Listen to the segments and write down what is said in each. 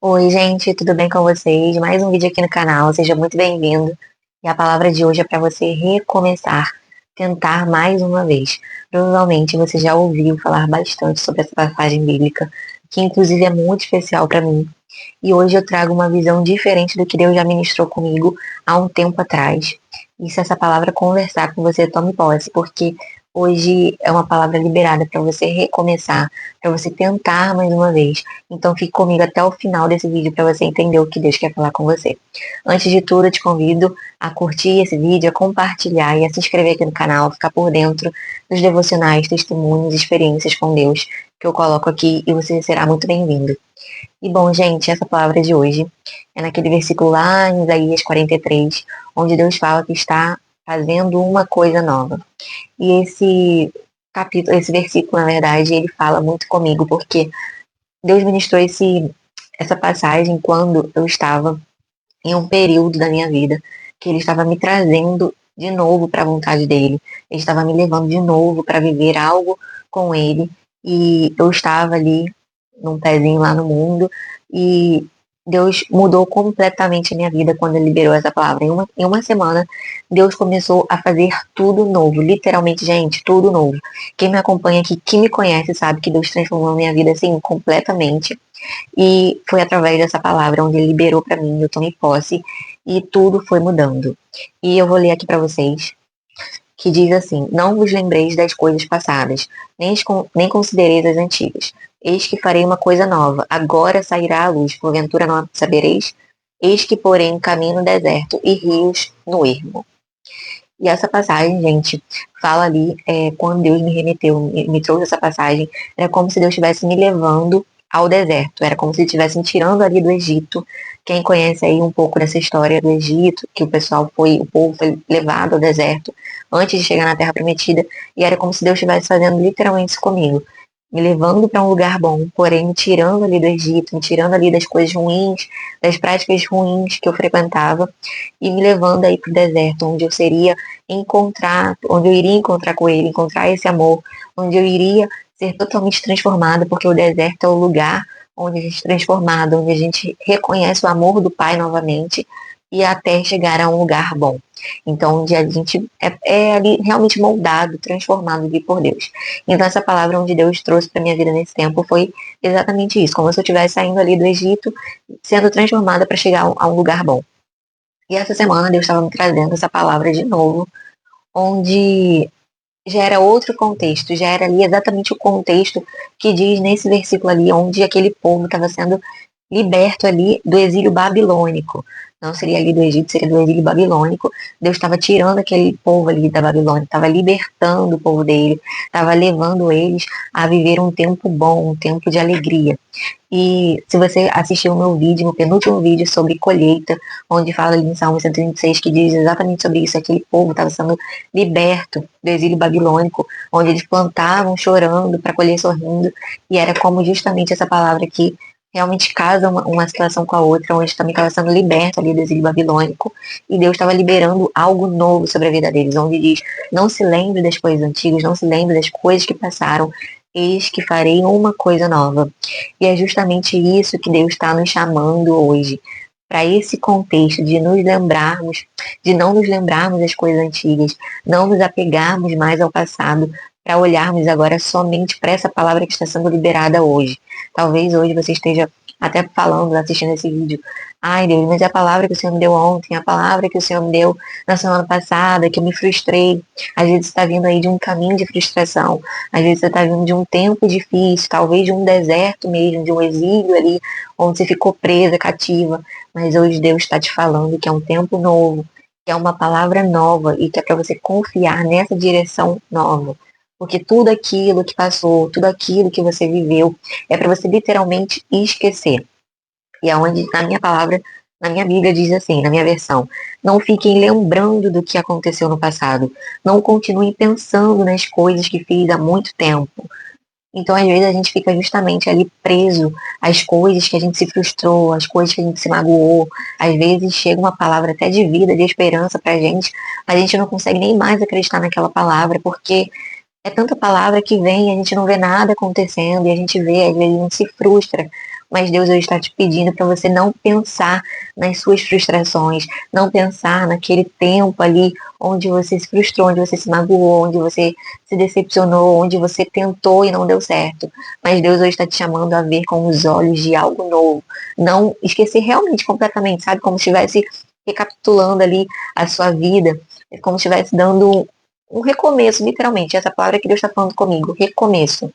Oi, gente, tudo bem com vocês? Mais um vídeo aqui no canal, seja muito bem-vindo. E a palavra de hoje é para você recomeçar, tentar mais uma vez. Provavelmente você já ouviu falar bastante sobre essa passagem bíblica, que inclusive é muito especial para mim. E hoje eu trago uma visão diferente do que Deus já ministrou comigo há um tempo atrás. E se essa palavra conversar com você, tome posse, porque hoje é uma palavra liberada para você recomeçar, para você tentar mais uma vez. Então fique comigo até o final desse vídeo para você entender o que Deus quer falar com você. Antes de tudo, eu te convido a curtir esse vídeo, a compartilhar e a se inscrever aqui no canal, ficar por dentro dos devocionais, testemunhos, experiências com Deus que eu coloco aqui e você será muito bem-vindo. E bom, gente, essa palavra de hoje é naquele versículo lá em Isaías 43, onde Deus fala que está fazendo uma coisa nova. E esse capítulo, esse versículo, na verdade, ele fala muito comigo, porque Deus ministrou essa passagem quando eu estava em um período da minha vida que Ele estava me trazendo de novo para a vontade dEle. Ele estava me levando de novo para viver algo com Ele. E eu estava ali num pezinho lá no mundo e Deus mudou completamente a minha vida quando Ele liberou essa palavra. Em uma semana, Deus começou a fazer tudo novo. Literalmente, gente, tudo novo. Quem me acompanha aqui, quem me conhece, sabe que Deus transformou a minha vida assim completamente. E foi através dessa palavra onde ele liberou para mim, eu tomei posse e tudo foi mudando. E eu vou ler aqui para vocês, que diz assim: Não vos lembreis das coisas passadas, nem considereis as antigas. Eis que farei uma coisa nova, agora sairá a luz, porventura não a sabereis? Eis que porém caminho no deserto e rios no ermo. E essa passagem, gente, fala ali, quando Deus me remeteu, me trouxe essa passagem, era como se Deus estivesse me levando ao deserto, era como se estivesse me tirando ali do Egito. Quem conhece aí um pouco dessa história do Egito, que o povo foi levado ao deserto antes de chegar na Terra Prometida, e era como se Deus estivesse fazendo literalmente isso comigo, me levando para um lugar bom, porém me tirando ali do Egito, me tirando ali das coisas ruins, das práticas ruins que eu frequentava, e me levando aí para o deserto, onde eu seria onde eu iria encontrar com ele, encontrar esse amor, onde eu iria ser totalmente transformada, porque o deserto é o lugar onde a gente é transformado, onde a gente reconhece o amor do Pai novamente e até chegar a um lugar bom. Então, onde a gente é ali realmente moldado, transformado ali por Deus. Então, essa palavra onde Deus trouxe para minha vida nesse tempo foi exatamente isso, como se eu estivesse saindo ali do Egito, sendo transformada para chegar a um lugar bom. E essa semana Deus estava me trazendo essa palavra de novo, onde já era outro contexto, já era ali exatamente o contexto que diz nesse versículo ali, onde aquele povo estava sendo liberto ali do exílio babilônico. Não seria ali do Egito, seria do exílio babilônico. Deus estava tirando aquele povo ali da Babilônia, estava libertando o povo dele, estava levando eles a viver um tempo bom, um tempo de alegria. E se você assistiu o meu vídeo, meu penúltimo vídeo sobre colheita, onde fala ali em Salmo 136, que diz exatamente sobre isso, aquele povo estava sendo liberto do exílio babilônico, onde eles plantavam chorando para colher sorrindo, e era como justamente essa palavra que realmente casa uma situação com a outra, onde também estava sendo liberto ali do exílio babilônico, e Deus estava liberando algo novo sobre a vida deles, onde diz: não se lembre das coisas antigas, não se lembre das coisas que passaram, eis que farei uma coisa nova. E é justamente isso que Deus está nos chamando hoje, para esse contexto de nos lembrarmos, de não nos lembrarmos das coisas antigas, não nos apegarmos mais ao passado, para olharmos agora somente para essa palavra que está sendo liberada hoje. Talvez hoje você esteja até falando, assistindo esse vídeo: ai Deus, mas é a palavra que o Senhor me deu ontem, a palavra que o Senhor me deu na semana passada, que eu me frustrei. Às vezes você está vindo aí de um caminho de frustração, às vezes você está vindo de um tempo difícil, talvez de um deserto mesmo, de um exílio ali, onde você ficou presa, cativa. Mas hoje Deus está te falando que é um tempo novo, que é uma palavra nova e que é para você confiar nessa direção nova. Porque tudo aquilo que passou, tudo aquilo que você viveu, é para você literalmente esquecer. E aonde na minha palavra, na minha Bíblia diz assim, na minha versão: não fiquem lembrando do que aconteceu no passado. Não continuem pensando nas coisas que fiz há muito tempo. Então, às vezes, a gente fica justamente ali preso às coisas que a gente se frustrou, às coisas que a gente se magoou. Às vezes chega uma palavra até de vida, de esperança pra gente, mas a gente não consegue nem mais acreditar naquela palavra, porque é tanta palavra que vem e a gente não vê nada acontecendo, e a gente vê, às vezes a gente se frustra, mas Deus hoje está te pedindo para você não pensar nas suas frustrações, não pensar naquele tempo ali onde você se frustrou, onde você se magoou, onde você se decepcionou, onde você tentou e não deu certo. Mas Deus hoje está te chamando a ver com os olhos de algo novo. Não esquecer realmente completamente, sabe? Como se estivesse recapitulando ali a sua vida, como se estivesse dando um recomeço, literalmente. Essa palavra que Deus está falando comigo, recomeço.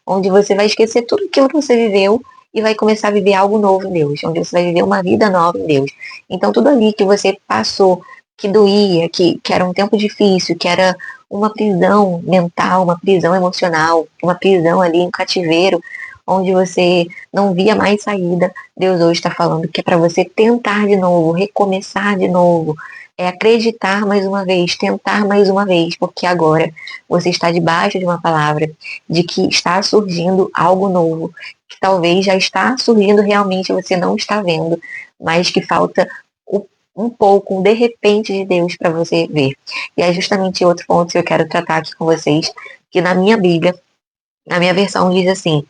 Onde você vai esquecer tudo aquilo que você viveu e vai começar a viver algo novo em Deus, onde você vai viver uma vida nova em Deus. Então, tudo ali que você passou, que doía, que era um tempo difícil, que era uma prisão mental, uma prisão emocional, uma prisão ali, um cativeiro, onde você não via mais saída, Deus hoje está falando que é para você tentar de novo, recomeçar de novo, é acreditar mais uma vez, tentar mais uma vez, porque agora você está debaixo de uma palavra de que está surgindo algo novo, que talvez já está surgindo realmente, você não está vendo, mas que falta um pouco, um de repente de Deus para você ver. E é justamente outro ponto que eu quero tratar aqui com vocês, que na minha Bíblia, na minha versão diz assim: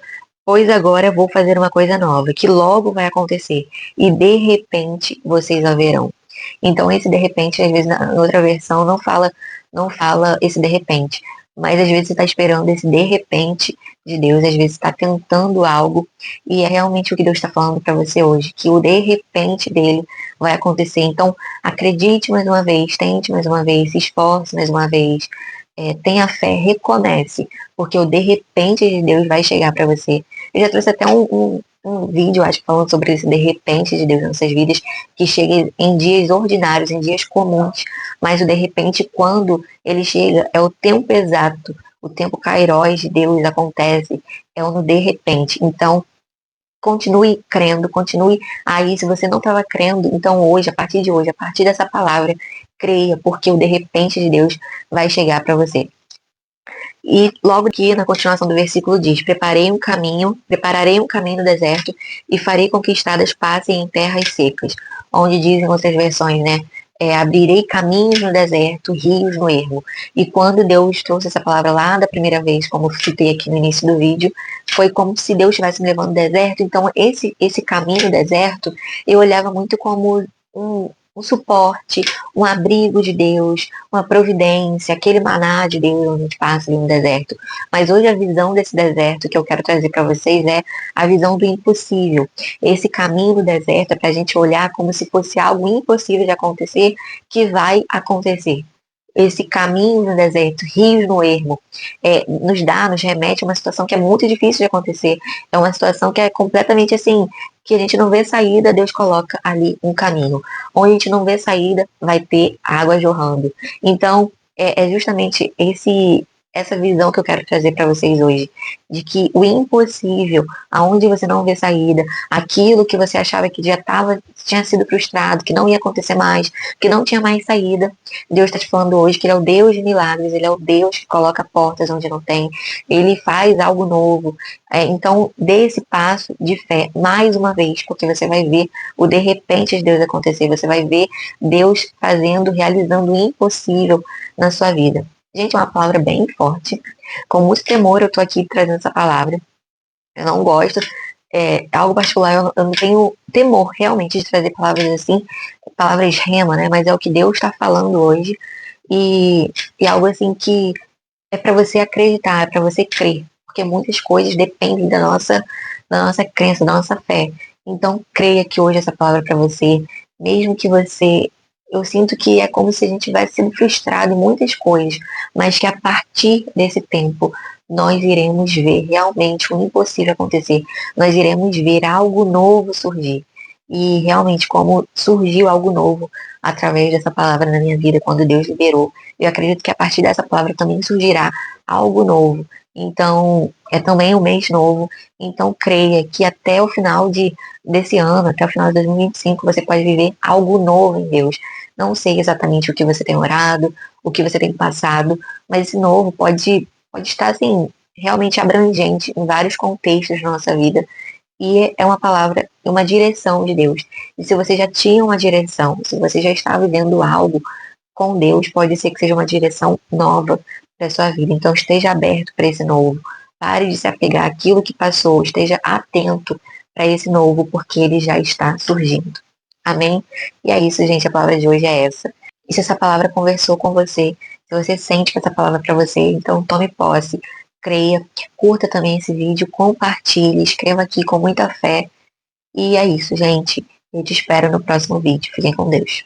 pois agora vou fazer uma coisa nova, que logo vai acontecer, e de repente vocês a verão. Então esse de repente, às vezes na outra versão não fala esse de repente, mas às vezes você está esperando esse de repente de Deus, às vezes está tentando algo, e é realmente o que Deus está falando para você hoje, que o de repente dele vai acontecer. Então acredite mais uma vez, tente mais uma vez, se esforce mais uma vez, tenha fé, recomece, porque o de repente de Deus vai chegar para você. Eu já trouxe até um vídeo, acho, falando sobre esse de repente de Deus nas nossas vidas, que chega em dias ordinários, em dias comuns, mas o de repente, quando ele chega, é o tempo exato, o tempo kairós de Deus acontece, é o no de repente. Então, continue crendo, continue aí. Se você não estava crendo, então hoje, a partir de hoje, a partir dessa palavra, creia, porque o de repente de Deus vai chegar para você. E logo aqui na continuação do versículo diz: prepararei um caminho no deserto e farei com que estradas passem em terras secas. Onde dizem outras versões, né? Abrirei caminhos no deserto, rios no ermo. E quando Deus trouxe essa palavra lá da primeira vez, como eu citei aqui no início do vídeo, foi como se Deus estivesse me levando no deserto. Então esse caminho no deserto, eu olhava muito como um suporte, um abrigo de Deus, uma providência, aquele maná de Deus onde a gente passa ali no deserto. Mas hoje a visão desse deserto que eu quero trazer para vocês é a visão do impossível. Esse caminho do deserto é para a gente olhar como se fosse algo impossível de acontecer, que vai acontecer. Esse caminho no deserto, rios no ermo, nos remete a uma situação que é muito difícil de acontecer. É uma situação que é completamente assim, que a gente não vê saída, Deus coloca ali um caminho. Onde a gente não vê saída, vai ter água jorrando. Então, é justamente essa visão que eu quero trazer para vocês hoje, de que o impossível, aonde você não vê saída, aquilo que você achava que tinha sido frustrado, que não ia acontecer mais, que não tinha mais saída, Deus está te falando hoje que Ele é o Deus de milagres, Ele é o Deus que coloca portas onde não tem, Ele faz algo novo. Então, dê esse passo de fé mais uma vez, porque você vai ver o de repente de Deus acontecer, você vai ver Deus realizando o impossível na sua vida. Gente, é uma palavra bem forte. Com muito temor eu tô aqui trazendo essa palavra. Eu não gosto. Algo particular, eu não tenho temor realmente de trazer palavras assim, palavras rema, né? Mas é o que Deus está falando hoje. E algo assim que é para você acreditar, é para você crer. Porque muitas coisas dependem da nossa crença, da nossa fé. Então, creia que hoje essa palavra é para você, mesmo que você. Eu sinto que é como se a gente tivesse sido frustrado em muitas coisas, mas que a partir desse tempo nós iremos ver realmente o impossível acontecer. Nós iremos ver algo novo surgir. E realmente, como surgiu algo novo através dessa palavra na minha vida, quando Deus liberou, eu acredito que a partir dessa palavra também surgirá algo novo. Então, é também um mês novo. Então, creia que até o final desse ano, até o final de 2025, você pode viver algo novo em Deus. Não sei exatamente o que você tem orado, o que você tem passado, mas esse novo pode estar, assim, realmente abrangente em vários contextos da nossa vida. E é uma palavra, uma direção de Deus. E se você já tinha uma direção, se você já está vivendo algo com Deus, pode ser que seja uma direção nova para a sua vida. Então esteja aberto para esse novo. Pare de se apegar àquilo que passou, esteja atento para esse novo, porque ele já está surgindo. Amém? E é isso, gente. A palavra de hoje é essa. E se essa palavra conversou com você, se você sente que essa palavra é para você, então tome posse, creia, curta também esse vídeo, compartilhe, escreva aqui com muita fé. E é isso, gente. Eu te espero no próximo vídeo. Fiquem com Deus.